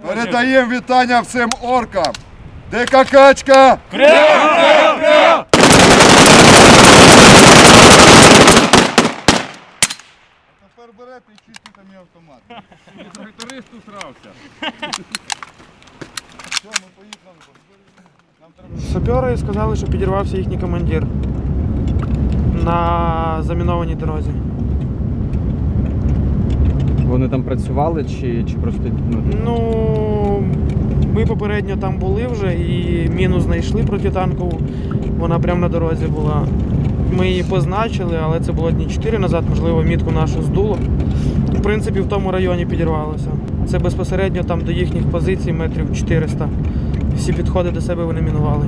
Передаємо вітання всім оркам. Дика качка! Кря! Тепер берете і чистите мій автомат. Тракторист усрався. Все, ми поїхали. Нам треба... Сапери сказали, що підірвався їхній командир на замінованій дорозі. Вони там працювали чи просто... Ну, ми попередньо там були вже і міну знайшли протитанкову. Вона прямо на дорозі була. Ми її позначили, але це було дні 4 назад, можливо, мітку нашу здуло. В принципі, в тому районі підірвалося. Це безпосередньо там до їхніх позицій метрів 400. Всі підходи до себе вони мінували.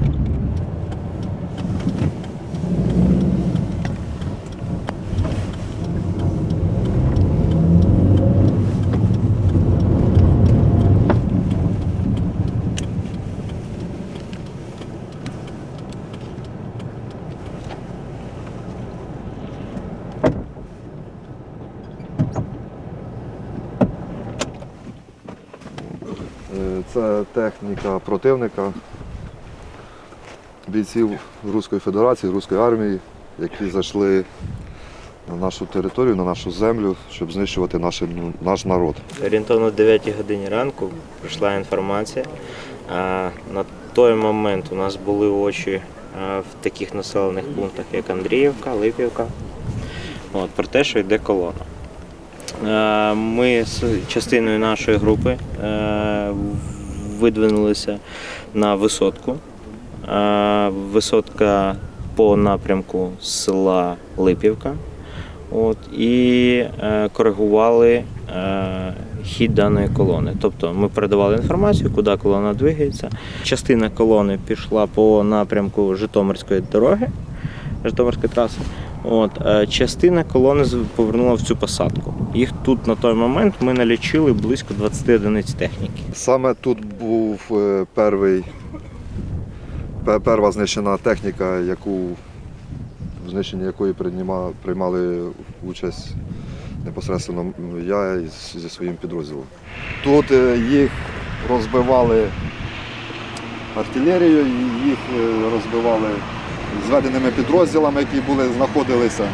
Це техніка противника, бійців Руської Федерації, Руської армії, які зайшли на нашу територію, на нашу землю, щоб знищувати наш народ. Орієнтовно о 9 годині ранку прийшла інформація. На той момент у нас були очі в таких населених пунктах, як Андріївка, Липівка, про те, що йде колона. Ми з частиною нашої групи видвинулися на висотку. Висотка по напрямку села Липівка. І коригували хід даної колони. Тобто ми передавали інформацію, куди колона двигається. Частина колони пішла по напрямку Житомирської дороги, Житомирської траси. Частина колони повернула в цю посадку. Їх тут на той момент ми налічили близько 20 одиниць техніки. Саме тут був перша знищена техніка, в знищенні якої приймали участь непосередньо я зі своїм підрозділом. Тут їх розбивали артилерією, їх розбивали зведеними підрозділами, які знаходилися.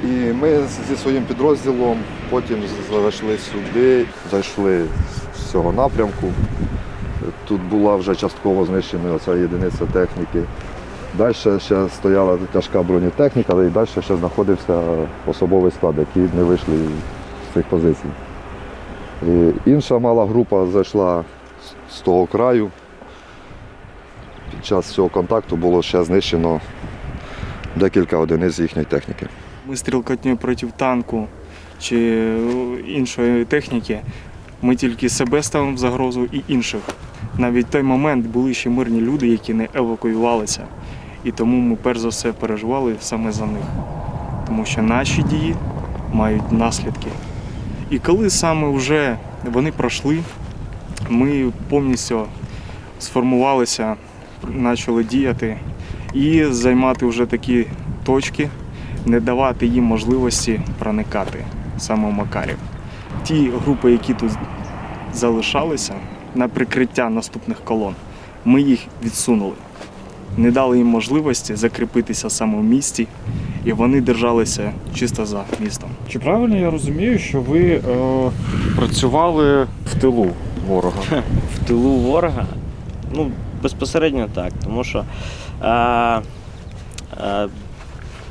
І ми зі своїм підрозділом потім зайшли сюди, зайшли з цього напрямку. Тут була вже частково знищена ця єдиниця техніки. Далі ще стояла тяжка бронетехніка, і далі ще знаходився особовий склад, який не вийшли з цих позицій. І інша мала група зайшла з того краю. Під час цього контакту було ще знищено декілька одиниць їхньої техніки. Ми стрілкотнею проти танку чи іншої техніки, ми тільки себе ставимо в загрозу і інших. Навіть в той момент були ще мирні люди, які не евакуювалися. І тому ми перш за все переживали саме за них. Тому що наші дії мають наслідки. І коли саме вже вони пройшли, ми повністю сформувалися, почали діяти і займати вже такі точки, не давати їм можливості проникати саме в Макарів. Ті групи, які тут залишалися на прикриття наступних колон, ми їх відсунули. Не дали їм можливості закріпитися саме в місті, і вони держалися чисто за містом. Чи правильно я розумію, що ви працювали в тилу ворога? В тилу ворога? Ну, безпосередньо так, тому що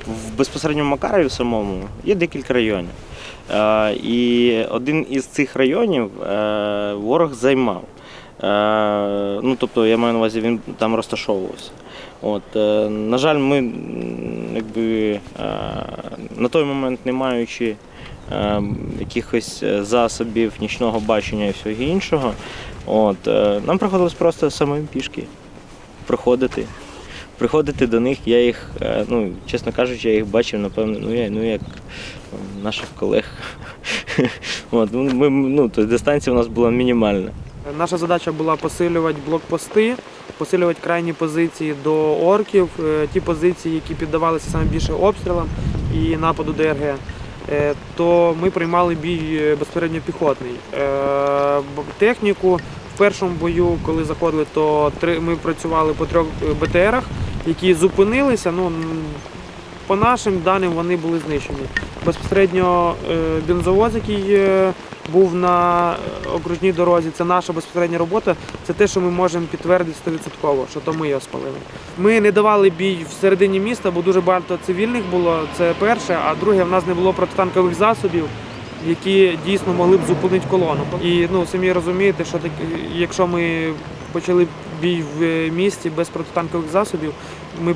в безпосередньому Макарові самому є декілька районів. І один із цих районів ворог займав. Тобто, я маю на увазі, він там розташовувався. На жаль, ми на той момент, не маючи якихось засобів нічного бачення і всього іншого, нам приходилось просто самим пішки приходити до них. Я їх, чесно кажучи, я їх бачив, напевно, як наших колег. Дистанція у нас була мінімальна. Наша задача була посилювати блокпости, посилювати крайні позиції до орків, ті позиції, які піддавалися саме більше обстрілам і нападу ДРГ. то ми приймали бій безпосередньо піхотний. Техніку в першому бою, коли заходили, то ми працювали по 3 БТРах, які зупинилися. Ну, по нашим даним вони були знищені. Безпосередньо бензовоз, який був на окружній дорозі, це наша безпосередня робота, це те, що ми можемо підтвердити 100%, що то ми його спалили. Ми не давали бій всередині міста, бо дуже багато цивільних було, це перше, а друге, в нас не було протитанкових засобів, які дійсно могли б зупинити колону. І ну, самі розумієте, що якщо ми почали бій в місті без протитанкових засобів, ми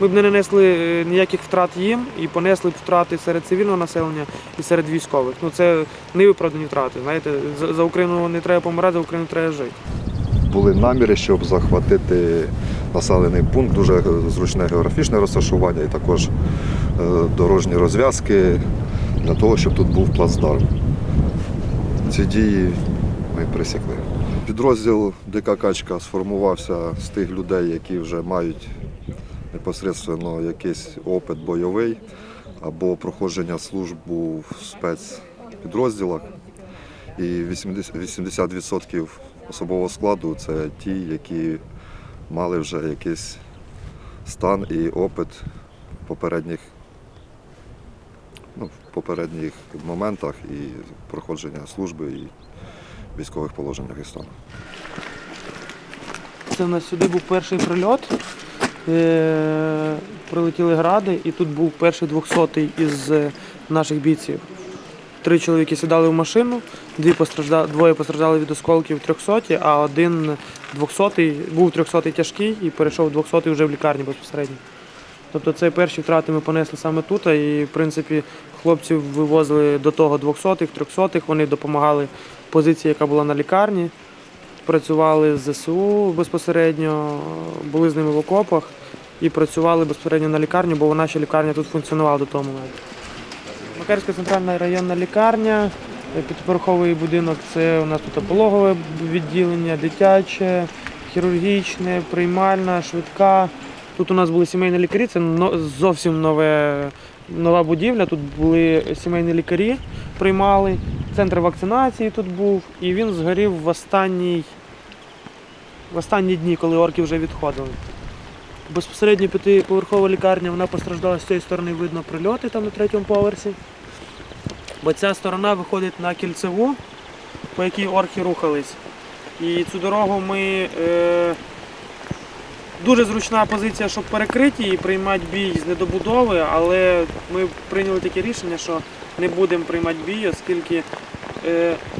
б не нанесли ніяких втрат їм і понесли б втрати серед цивільного населення і серед військових. Ну, це невиправдані втрати. Знаєте, за Україну не треба помирати, за Україну треба жити. Були наміри, щоб захватити населений пункт, дуже зручне географічне розташування і також дорожні розв'язки для того, щоб тут був плацдарм. Ці дії ми пресікли. Підрозділ «Дика качка» сформувався з тих людей, які вже мають непосередньо якийсь опит бойовий або проходження службу в спецпідрозділах. І 80% особового складу – це ті, які мали вже якийсь стан і опит в попередніх моментах і проходження служби і військових положеннях і стану. Це у нас сюди був перший прильот. Прилетіли гради, і тут був перший 200-й із наших бійців. 3 чоловіки сідали в машину, двоє постраждали від осколків 300-ті, а один 200-й, був 300-й тяжкий і перейшов 200-й вже в лікарні безпосередньо. Тобто це перші втрати ми понесли саме тут, і в принципі хлопців вивозили до того 200-х, 300-х, вони допомагали позиції, яка була на лікарні. Працювали з ЗСУ безпосередньо, були з ними в окопах і працювали безпосередньо на лікарні, бо наша лікарня тут функціонувала до того моменту. Макарівська центральна районна лікарня, п'ятиповерховий будинок, це у нас тут пологове відділення, дитяче, хірургічне, приймальна, швидка. Тут у нас були сімейні лікарі, це зовсім нова будівля, тут були сімейні лікарі, приймали. Центр вакцинації тут був, і він згорів в останні дні, коли орки вже відходили. Безпосередньо п'ятиповерхова лікарня, вона постраждала з цієї сторони, видно прильоти там на 3-му поверсі. Бо ця сторона виходить на Кільцеву, по якій орки рухались. І цю дорогу ми... Дуже зручна позиція, щоб перекрити і приймати бій з недобудови, але ми прийняли таке рішення, що не будемо приймати бій, оскільки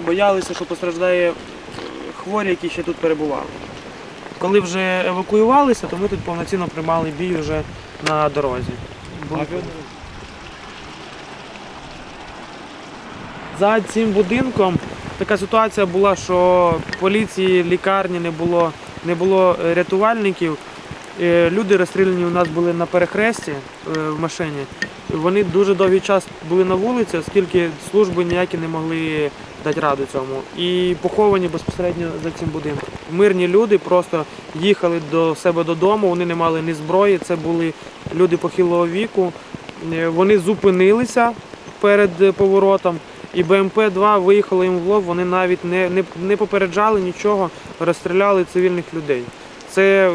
боялися, що постраждає хворі, які ще тут перебували. Коли вже евакуювалися, то ми тут повноцінно приймали бій вже на дорозі. За цим будинком така ситуація була, що поліції, лікарні не було рятувальників. Люди розстріляні у нас були на перехресті в машині. Вони дуже довгий час були на вулиці, оскільки служби ніякі не могли дати раду цьому. І поховані безпосередньо за цим будинком. Мирні люди просто їхали до себе додому, вони не мали ні зброї, це були люди похилого віку. Вони зупинилися перед поворотом, і БМП-2 виїхало їм в лоб, вони навіть не попереджали нічого, розстріляли цивільних людей. Це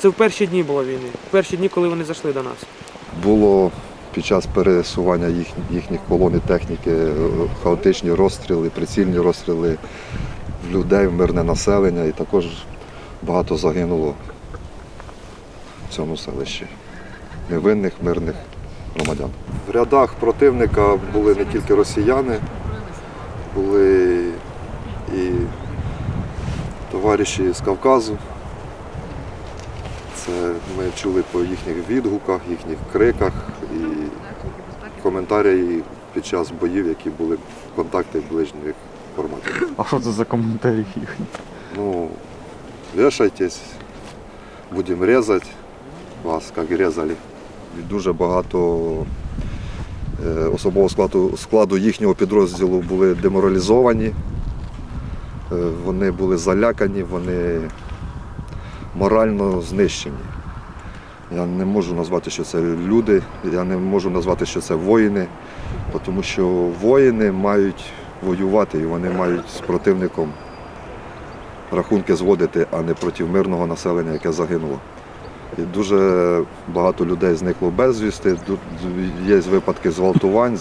в перші дні було війни, в перші дні, коли вони зайшли до нас. Було під час пересування їхніх колон і техніки хаотичні розстріли, прицільні розстріли в людей, в мирне населення, і також багато загинуло в цьому селищі невинних, мирних громадян. В рядах противника були не тільки росіяни, були і товариші з Кавказу. Це ми чули по їхніх відгуках, їхніх криках і коментарі під час боїв, які були контакти ближніх форматів. А що це за коментарі їхні? Ну, вешайтесь, будемо різати вас, як різали. Дуже багато особового складу їхнього підрозділу були деморалізовані, вони були залякані, вони морально знищені. Я не можу назвати, що це люди, я не можу назвати, що це воїни. тому що воїни мають воювати і вони мають з противником рахунки зводити, а не проти мирного населення, яке загинуло. І дуже багато людей зникло безвісти, є випадки зґвалтувань,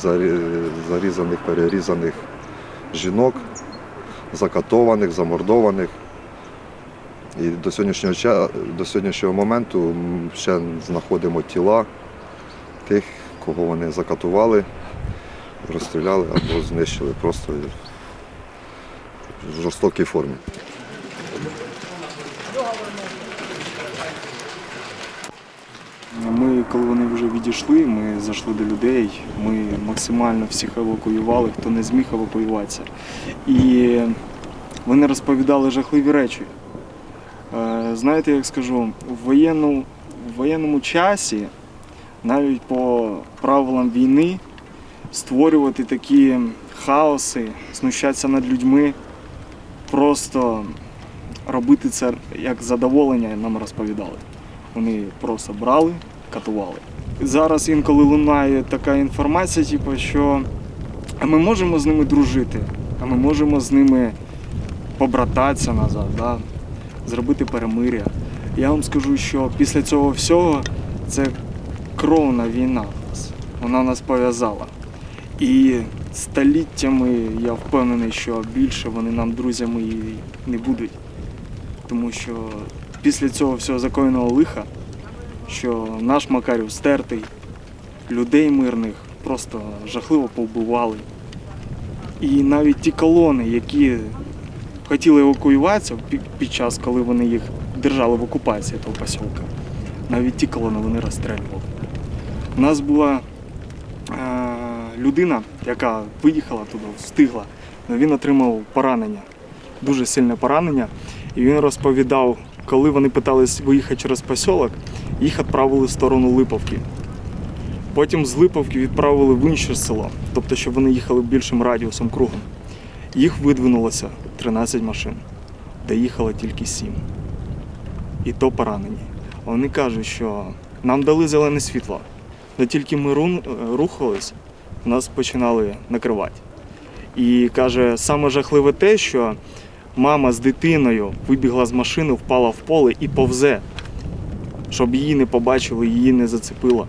зарізаних, перерізаних жінок, закатованих, замордованих. І до сьогоднішнього моменту ще знаходимо тіла тих, кого вони закатували, розстріляли або знищили просто в жорстокій формі. Ми, коли вони вже відійшли, ми зайшли до людей, ми максимально всіх евакуювали, хто не зміг евакуюватися. І вони розповідали жахливі речі. Знаєте, як скажу, в воєнному часі, навіть по правилам війни, створювати такі хаоси, знущатися над людьми, просто робити це як задоволення, нам розповідали. Вони просто брали, катували. Зараз інколи лунає така інформація, що ми можемо з ними дружити, а ми можемо з ними побрататися назад, да? Зробити перемир'я. Я вам скажу, що після цього всього це кровна війна в нас. Вона нас пов'язала. І століттями я впевнений, що більше вони нам друзями і не будуть. Тому що після цього всього закоєного лиха, що наш Макарів стертий, людей мирних просто жахливо повбивали. І навіть ті колони, які хотіли евакуюватися під час, коли вони їх держали в окупації того посілка, навіть ті колони вони розстрілювали. У нас була людина, яка виїхала туди, встигла, але він отримав поранення, дуже сильне поранення. І він розповідав, коли вони питались виїхати через посілок, їх відправили в сторону Липовки. Потім з Липовки відправили в інше село, тобто, щоб вони їхали більшим радіусом, кругом. Їх видвинулося 13 машин, доїхало тільки 7. І то поранені. Вони кажуть, що нам дали зелене світло, але тільки ми рухались, нас починали накривати. І каже, саме жахливе те, що мама з дитиною вибігла з машини, впала в поле і повзе, щоб її не побачили, її не зацепило.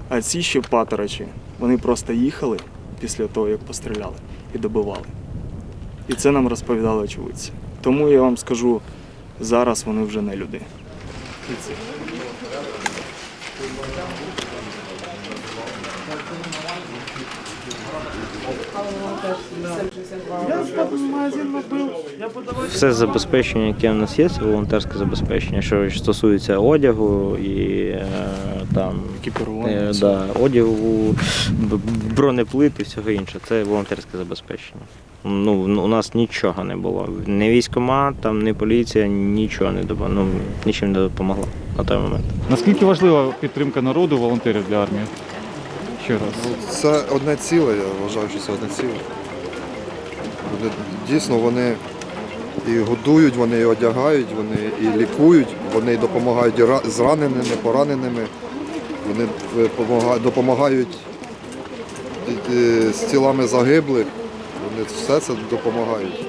А ці ще паторочі, вони просто їхали після того, як постріляли, і добивали. І це нам розповідали очевидці. Тому я вам скажу, зараз вони вже не люди. Все забезпечення, яке в нас є, це волонтерське забезпечення, що стосується одягу і там одягу, бронеплит і всього іншого. Це волонтерське забезпечення. Ну, у нас нічого не було. Ні військкомат, там, ні поліція, нічого не допомогла. Нічим не допомогла на той момент. Наскільки важлива підтримка народу, волонтерів для армії? Ще раз. Це одне ціле, я вважаю, що це одне ціле. Дійсно, вони і годують, вони і одягають, вони і лікують, вони допомагають і зраненими, пораненими, вони допомагають з тілами загиблих, вони все це допомагають.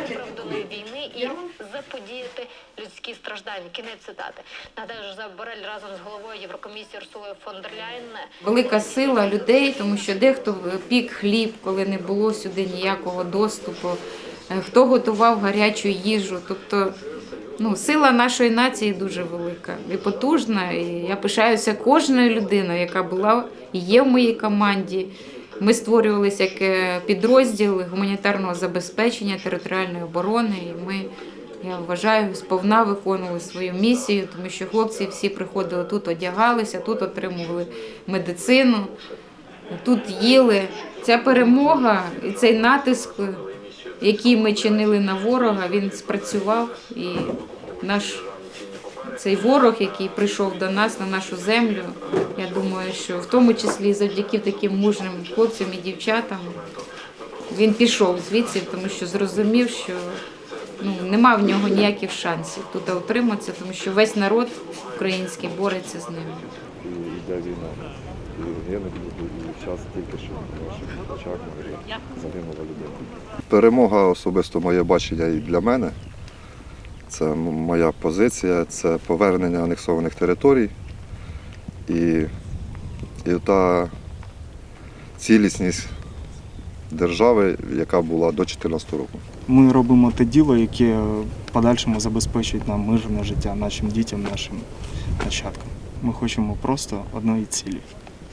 Виправданої війни і заподіяти людські страждання. Кінець цитати. Нагадаю, Жозеп Борель разом з головою Єврокомісії Урсулою фон дер Ляєн. Велика сила людей, тому що дехто пік хліб, коли не було сюди ніякого доступу, хто готував гарячу їжу. Тобто сила нашої нації дуже велика і потужна. І я пишаюся кожною людиною, яка була і є в моїй команді. Ми створювалися як підрозділ гуманітарного забезпечення, територіальної оборони. І ми, я вважаю, сповна виконували свою місію, тому що хлопці всі приходили тут, одягалися, тут отримували медицину, тут їли. Ця перемога і цей натиск, який ми чинили на ворога, він спрацював. І наш цей ворог, який прийшов до нас, на нашу землю, я думаю, що в тому числі завдяки таким мужним хлопцям і дівчатам він пішов звідси, тому що зрозумів, що нема в нього ніяких шансів тут утриматися, тому що весь народ український бореться з ними. Йде війна. і гинуть люди. І зараз тільки що на наших очах загинула людина. Перемога особисто моє бачення і для мене. Це моя позиція, це повернення анексованих територій і та цілісність держави, яка була до 2014 року. Ми робимо те діло, яке в подальшому забезпечить нам мирне життя нашим дітям, нашим нащадкам. Ми хочемо просто одної цілі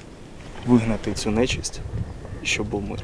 – вигнати цю нечисть, і щоб був мир.